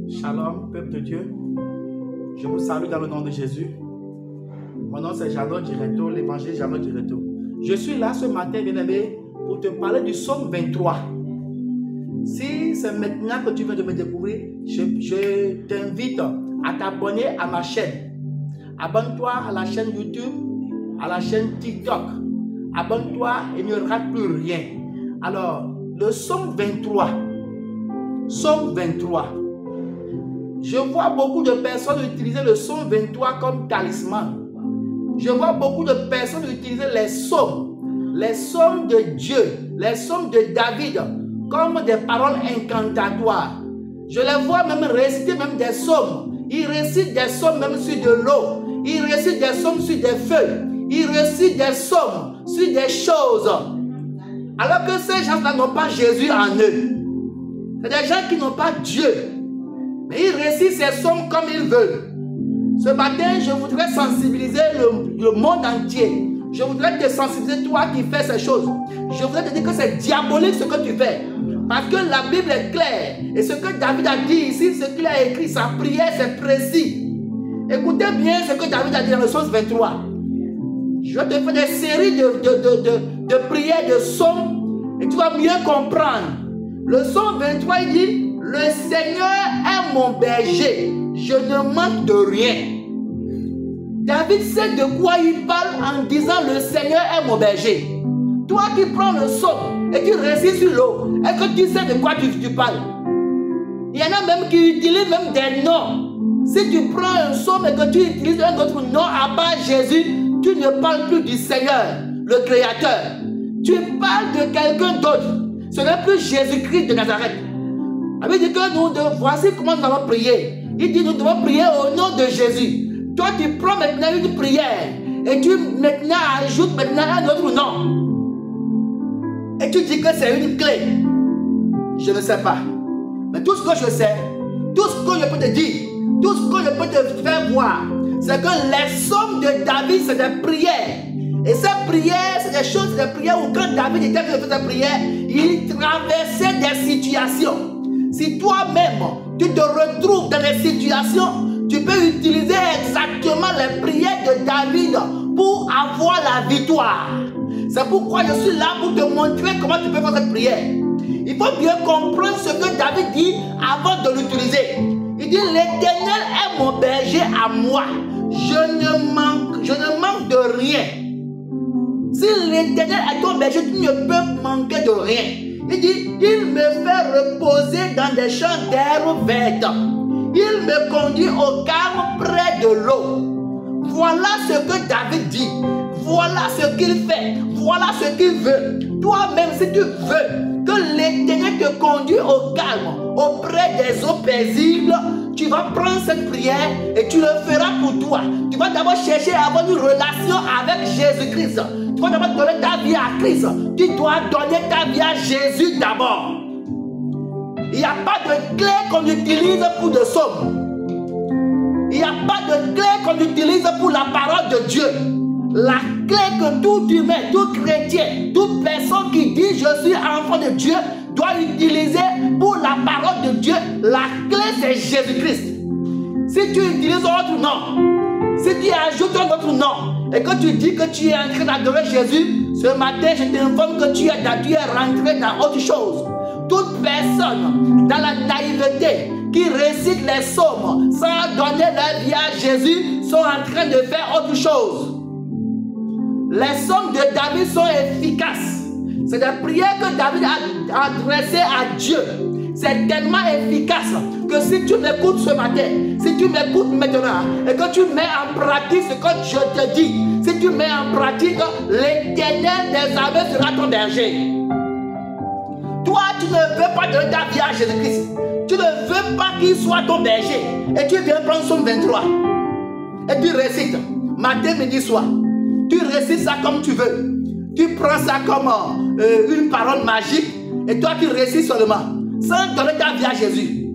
Shalom, peuple de Dieu. Je vous salue dans le nom de Jésus. Mon nom c'est Jalot Direto, l'évangile Jalot Direto. Je suis là ce matin, bien-aimé, pour te parler du psaume 23. Si c'est maintenant que tu viens de me découvrir, je t'invite à t'abonner à ma chaîne. Abonne-toi à la chaîne YouTube, à la chaîne TikTok. Abonne-toi et ne rate plus rien. Alors, le psaume 23. Psaume 23. Je vois beaucoup de personnes utiliser le psaume 23 comme talisman. Je vois beaucoup de personnes utiliser les psaumes de Dieu, les psaumes de David, comme des paroles incantatoires. Je les vois même réciter même des psaumes. Ils récitent des psaumes même sur de l'eau. Ils récitent des psaumes sur des feuilles. Ils récitent des psaumes sur des choses. Alors que ces gens-là n'ont pas Jésus en eux. C'est des gens qui n'ont pas Dieu. Mais ils récitent ces psaumes comme ils veulent. Ce matin, je voudrais sensibiliser le monde entier. Je voudrais te sensibiliser, toi qui fais ces choses. Je voudrais te dire que c'est diabolique ce que tu fais. Parce que la Bible est claire. Et ce que David a dit ici, ce qu'il a écrit, sa prière, c'est précis. Écoutez bien ce que David a dit dans le psaume 23. Je te fais des séries de prières, de psaumes, et tu vas mieux comprendre. Le psaume 23, il dit, le Seigneur est mon berger, je ne manque de rien. David sait de quoi il parle en disant le Seigneur est mon berger. Toi qui prends le psaume et tu récites sur l'eau, est-ce que tu sais de quoi tu parles? Il y en a même qui utilisent même des noms. Si tu prends un psaume et que tu utilises un autre nom à part Jésus, tu ne parles plus du Seigneur, le Créateur. Tu parles de quelqu'un d'autre. Ce n'est plus Jésus-Christ de Nazareth. Il dit que voici comment nous allons prier. Il dit nous devons prier au nom de Jésus. Toi tu prends maintenant une prière et tu maintenant ajoutes maintenant un autre nom. Et tu dis que c'est une clé. Je ne sais pas. Mais tout ce que je sais, tout ce que je peux te dire, tout ce que je peux te faire voir, c'est que les psaumes de David, c'est des prières. Et ces prières, c'est des choses, c'est des prières où quand David était en train de faire ses prières, il traversait des situations. Si toi-même, tu te retrouves dans des situations, tu peux utiliser exactement les prières de David pour avoir la victoire. C'est pourquoi je suis là pour te montrer comment tu peux faire cette prière. Il faut bien comprendre ce que David dit avant de l'utiliser. Il dit, l'Éternel est mon berger à moi. Je ne manque de rien. Si l'Éternel est ton berger, tu ne peux manquer de rien. Il dit, il me fait reposer dans des champs d'herbes vertes. Il me conduit au calme près de l'eau. Voilà ce que David dit. Voilà ce qu'il fait. Voilà ce qu'il veut. Toi-même, si tu veux que l'Éternel te conduise au calme, auprès des eaux paisibles, tu vas prendre cette prière et tu le feras pour toi. Tu vas d'abord chercher à avoir une relation avec Jésus-Christ. Tu vas d'abord donner ta vie à Christ. Tu dois donner ta vie à Jésus d'abord. Il n'y a pas de clé qu'on utilise pour le psaume. Il n'y a pas de clé qu'on utilise pour la parole de Dieu. La clé que tout humain, tout chrétien, toute personne qui dit je suis enfant de Dieu doit utiliser pour la parole de Dieu. La clé c'est Jésus-Christ. Si tu utilises un autre nom, si tu ajoutes un autre nom et que tu dis que tu es en train d'adorer Jésus, ce matin je t'informe que tu es rentré dans autre chose. Toute personne dans la naïveté qui récite les psaumes sans donner leur vie à Jésus sont en train de faire autre chose. Les psaumes de David sont efficaces. C'est des prières que David a adressées à Dieu. C'est tellement efficace que si tu m'écoutes ce matin, si tu m'écoutes maintenant et que tu mets en pratique ce que je te dis, si tu mets en pratique, l'Éternel des armées sera ton berger. Toi, tu ne veux pas donner ta vie à Jésus-Christ. Tu ne veux pas qu'il soit ton berger. Et tu viens prendre Psaume 23. Et tu récites matin, midi, soir. Tu récites ça comme tu veux. Tu prends ça comme une parole magique. Et toi, tu récites seulement. Sans donner ta vie à Jésus.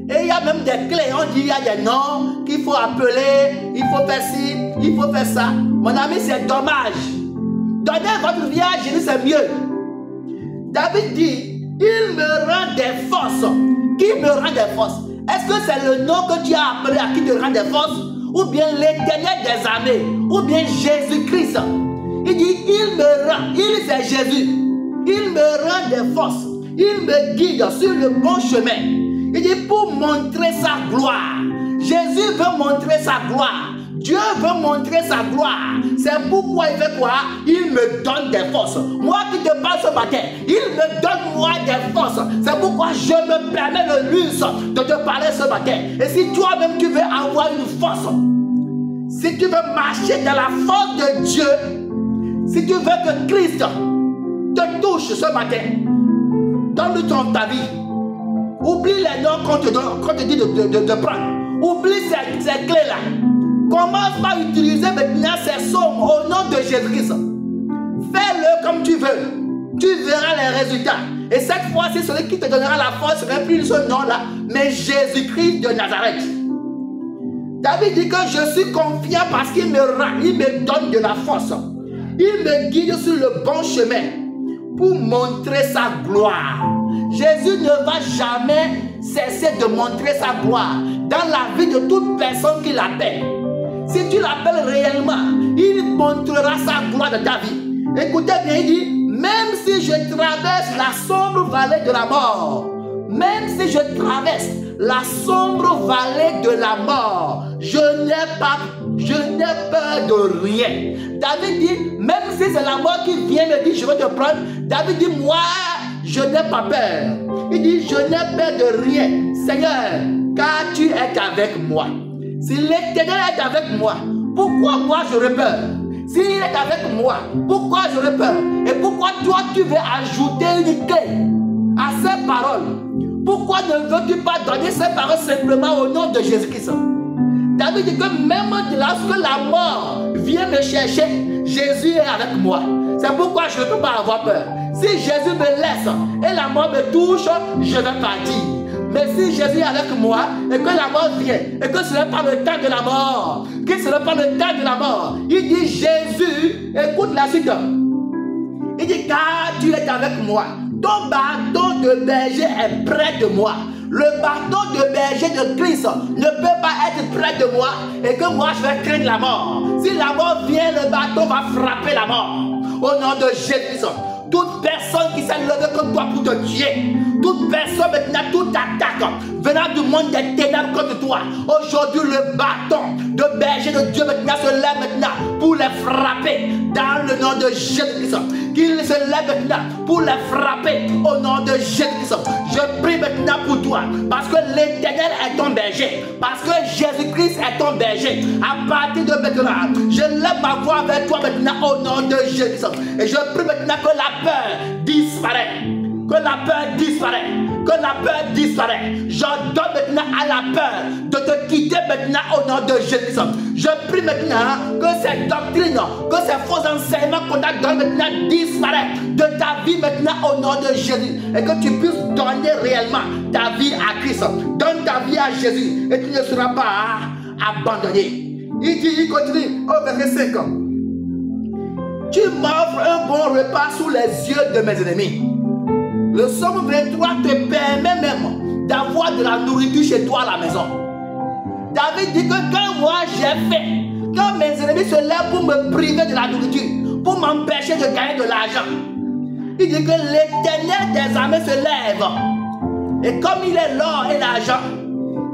Et il y a même des clés. On dit il y a des noms qu'il faut appeler. Il faut faire ci, il faut faire ça. Mon ami, c'est dommage. Donnez votre vie à Jésus, c'est mieux. David dit, il me rend des forces Qui me rend des forces? Est-ce que c'est le nom que tu as appelé à qui te rend des forces? Ou bien l'Éternel des armées? Ou bien Jésus-Christ? Il dit, il me rend, il c'est Jésus. Il me rend des forces. Il me guide sur le bon chemin. Il dit pour montrer sa gloire. Jésus veut montrer sa gloire. Dieu veut montrer sa gloire. C'est pourquoi il fait quoi? Il me donne des forces. Moi qui te parle ce matin, il me donne moi des forces. C'est pourquoi je me permets le luxe de te parler ce matin. Et si toi-même tu veux avoir une force, si tu veux marcher dans la force de Dieu, si tu veux que Christ te touche ce matin, donne-lui ta vie. Oublie les noms qu'on te dit de prendre. Oublie ces clés-là. Commence par utiliser maintenant ces sommes au nom de Jésus-Christ. Fais-le comme tu veux. Tu verras les résultats. Et cette fois-ci, celui qui te donnera la force ne sera plus ce nom-là, mais Jésus-Christ de Nazareth. David dit que je suis confiant parce qu'il me rend, il me donne de la force. Il me guide sur le bon chemin pour montrer sa gloire. Jésus ne va jamais cesser de montrer sa gloire dans la vie de toute personne qui l'appelle. Si tu l'appelles réellement, il montrera sa gloire de ta vie. Écoutez bien, il dit, même si je traverse la sombre vallée de la mort, même si je traverse la sombre vallée de la mort, je n'ai peur de rien. David dit, même si c'est la mort qui vient me dire, je vais te prendre, David dit, moi, je n'ai pas peur. Il dit, je n'ai peur de rien, Seigneur, car tu es avec moi. Si l'Éternel est avec moi, pourquoi moi j'aurais peur? S'il est avec moi, pourquoi j'aurais peur? Et pourquoi toi tu veux ajouter une clé à ces paroles? Pourquoi ne veux-tu pas donner ces paroles simplement au nom de Jésus-Christ? David dit que même lorsque la mort vient me chercher, Jésus est avec moi. C'est pourquoi je ne peux pas avoir peur. Si Jésus me laisse et la mort me touche, je vais partir. Mais si Jésus est avec moi et que la mort vient et que ce n'est pas le temps de la mort, que ce n'est pas le temps de la mort, il dit Jésus, écoute la suite. Il dit car tu es avec moi. Ton bâton de berger est près de moi. Le bâton de berger de Christ ne peut pas être près de moi et que moi je vais craindre la mort. Si la mort vient, le bâton va frapper la mort. Au nom de Jésus-Christ. Toute personne qui s'est levée contre toi pour te tuer, toute personne maintenant, toute attaque venant du monde des ténèbres contre toi, aujourd'hui le bâton de berger de Dieu maintenant se lève maintenant pour les frapper dans le nom de Jésus-Christ. Qu'il se lève maintenant pour les frapper au nom de Jésus-Christ. Je prie maintenant pour toi parce que l'Éternel est ton berger, parce que Jésus-Christ est ton berger. À partir de maintenant, je lève ma voix vers toi maintenant au nom de Jésus-Christ. Et je prie maintenant que la peur disparaît. Que la peur disparaît. Que la peur disparaît. J'ordonne maintenant à la peur de te quitter maintenant au nom de Jésus. Je prie maintenant que ces doctrines, que ces faux enseignements qu'on t'a donnés maintenant disparaissent de ta vie maintenant au nom de Jésus. Et que tu puisses donner réellement ta vie à Christ. Donne ta vie à Jésus et tu ne seras pas abandonné. Il continue au verset 5. Tu m'offres un bon repas sous les yeux de mes ennemis. Le Psaume 23 te permet même d'avoir de la nourriture chez toi à la maison. David dit que quand moi j'ai faim, quand mes ennemis se lèvent pour me priver de la nourriture, pour m'empêcher de gagner de l'argent, il dit que l'Éternel des armées se lève. Et comme il est l'or et l'argent,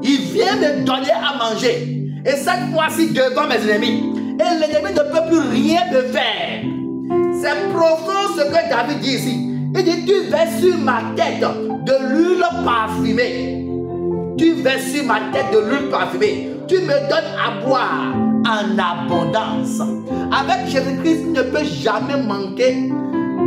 il vient me donner à manger. Et cette fois-ci devant mes ennemis. Et l'ennemi ne peut plus rien me faire. C'est profond ce que David dit ici. Il dit, tu verses sur ma tête de l'huile parfumée. Tu verses sur ma tête de l'huile parfumée. Tu me donnes à boire en abondance. Avec Jésus-Christ, tu ne peux jamais manquer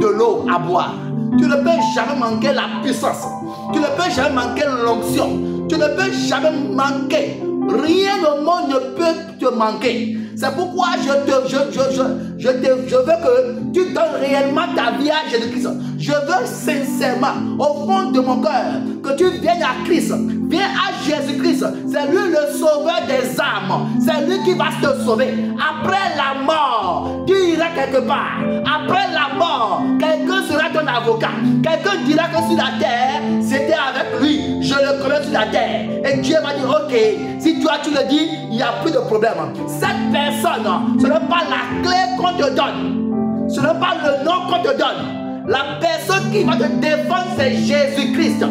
de l'eau à boire. Tu ne peux jamais manquer la puissance. Tu ne peux jamais manquer l'onction. Tu ne peux jamais manquer. Rien au monde ne peut te manquer. C'est pourquoi je veux que tu donnes réellement ta vie à Jésus-Christ. Je veux sincèrement, au fond de mon cœur, que tu viennes à Christ. Viens à Jésus-Christ. C'est lui le sauveur des âmes. C'est lui qui va te sauver. Après la mort, tu iras quelque part. Après la mort, quelqu'un sera ton avocat. Quelqu'un dira que sur la terre, c'était avec lui. Je le connais la terre. Et Dieu va dire, ok, si toi tu le dis, il n'y a plus de problème. Cette personne, ce n'est pas la clé qu'on te donne. Ce n'est pas le nom qu'on te donne. La personne qui va te défendre, c'est Jésus-Christ.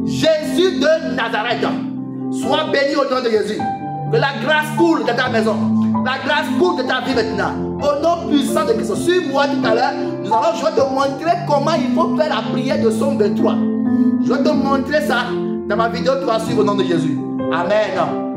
Jésus de Nazareth. Sois béni au nom de Jésus. Que la grâce coule de ta maison. La grâce coule de ta vie maintenant. Au nom puissant de Christ. Suis-moi tout à l'heure. Je vais te montrer comment il faut faire la prière de Somme 23. Je vais te montrer ça dans ma vidéo qui va suivre au nom de Jésus. Amen.